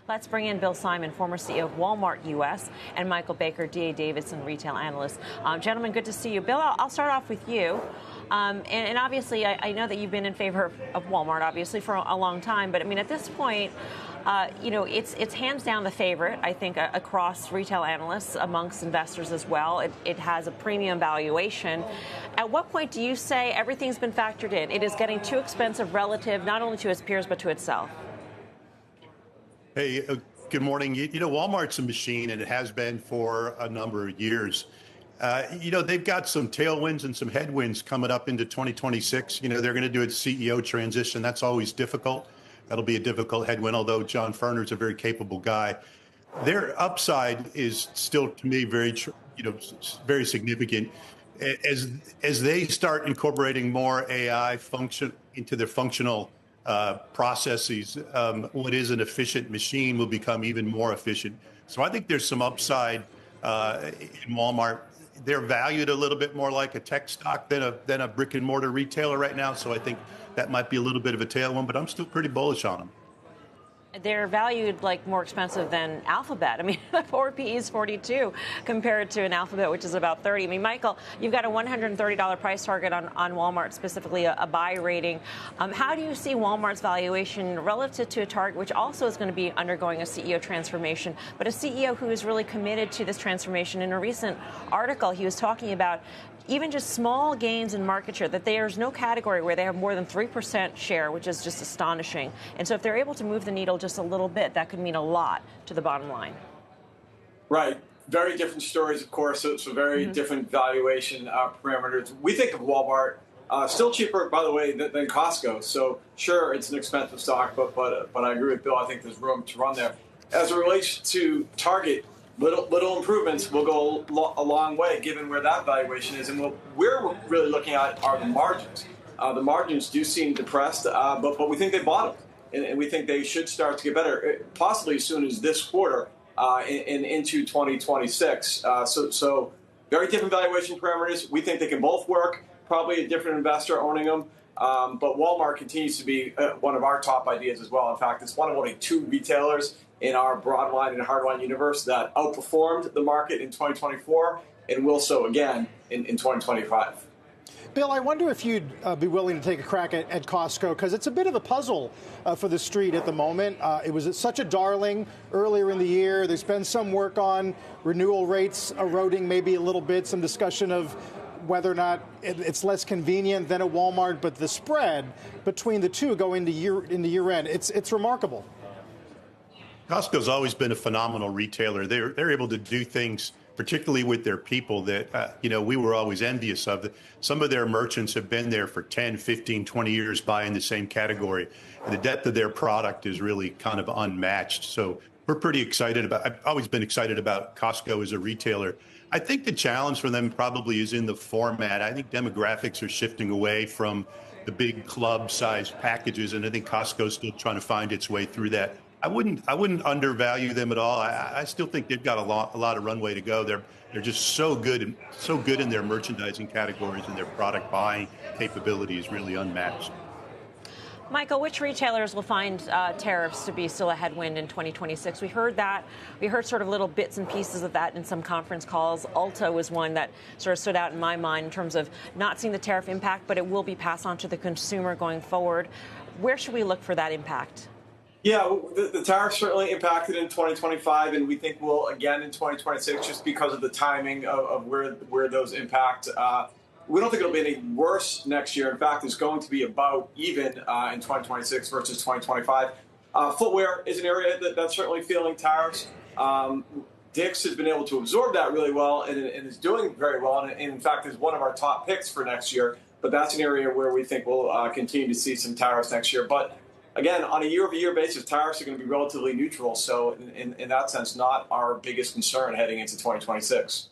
Let's bring in Bill Simon, former CEO of Walmart U.S., and Michael Baker, D.A. Davidson retail analyst. Gentlemen, good to see you. Bill, I'll start off with you. And obviously, I know that you've been in favor of Walmart, obviously, for a long time. But, I mean, at this point, it's hands down the favorite, I think, across retail analysts, amongst investors as well. It has a premium valuation. At what point do you say everything's been factored in? It is getting too expensive relative not only to its peers, but to itself. Hey, good morning. Walmart's a machine, and it has been for a number of years. They've got some tailwinds and some headwinds coming up into 2026. They're going to do a CEO transition. That's always difficult. That'll be a difficult headwind, although John Furner's a very capable guy. Their upside is still, to me, very significant. As they start incorporating more AI function into their functional processes, what is an efficient machine will become even more efficient. So I think there's some upside in Walmart. They're valued a little bit more like a tech stock than a brick and mortar retailer right now. So I think that might be a little bit of a tailwind, but I'm still pretty bullish on them. They're valued like more expensive than Alphabet. I mean, 4 PE is 42 compared to an Alphabet, which is about 30. I mean, Michael, you've got a $130 price target on Walmart, specifically a buy rating. How do you see Walmart's valuation relative to a Target, which also is going to be undergoing a CEO transformation, but a CEO who is really committed to this transformation? In a recent article, he was talking about even just small gains in market share, that there's no category where they have more than 3% share, which is just astonishing. And so if they're able to move the needle just a little bit, that could mean a lot to the bottom line. Right. Very different stories, of course. So very different valuation parameters. We think of Walmart still cheaper, by the way, than Costco. So sure, it's an expensive stock, but I agree with Bill. I think there's room to run there. As it relates to Target, little improvements will go a long way, given where that valuation is. And what we're really looking at are the margins. The margins do seem depressed, but we think they bottomed, and we think they should start to get better, possibly as soon as this quarter and into 2026. So very different valuation parameters. We think they can both work. Probably a different investor owning them. But Walmart continues to be one of our top ideas as well. In fact, it's one of only 2 retailers in our broadline and hardline universe that outperformed the market in 2024 and will so again in 2025. Bill, I wonder if you'd be willing to take a crack at Costco, because it's a bit of a puzzle for the street at the moment. It was such a darling earlier in the year. There's been some work on renewal rates eroding maybe a little bit, some discussion of whether or not it's less convenient than a Walmart, but the spread between the two going into year end, it's remarkable. Costco's always been a phenomenal retailer. They're able to do things, particularly with their people, that we were always envious of. Some of their merchants have been there for 10, 15, 20 years buying the same category. And the depth of their product is really kind of unmatched. So we're pretty excited I've always been excited about Costco as a retailer. I think the challenge for them probably is in the format. I think demographics are shifting away from the big club-sized packages, and I think Costco's still trying to find its way through that. I wouldn't undervalue them at all. I still think they've got a lot of runway to go. They're just so good in their merchandising categories, and their product buying capability is really unmatched. Michael, which retailers will find tariffs to be still a headwind in 2026? We heard sort of little bits and pieces of that in some conference calls. Ulta was one that sort of stood out in my mind in terms of not seeing the tariff impact, but it will be passed on to the consumer going forward. Where should we look for that impact? Yeah, the tariffs certainly impacted in 2025, and we think will again in 2026, just because of the timing of where those impact. We don't think it'll be any worse next year. In fact, it's going to be about even in 2026 versus 2025. Footwear is an area that's certainly feeling tariffs. Dick's has been able to absorb that really well and is doing very well, and in fact is one of our top picks for next year. But that's an area where we think we'll continue to see some tariffs next year. But again, on a year-over-year basis, tariffs are going to be relatively neutral. So in that sense, not our biggest concern heading into 2026.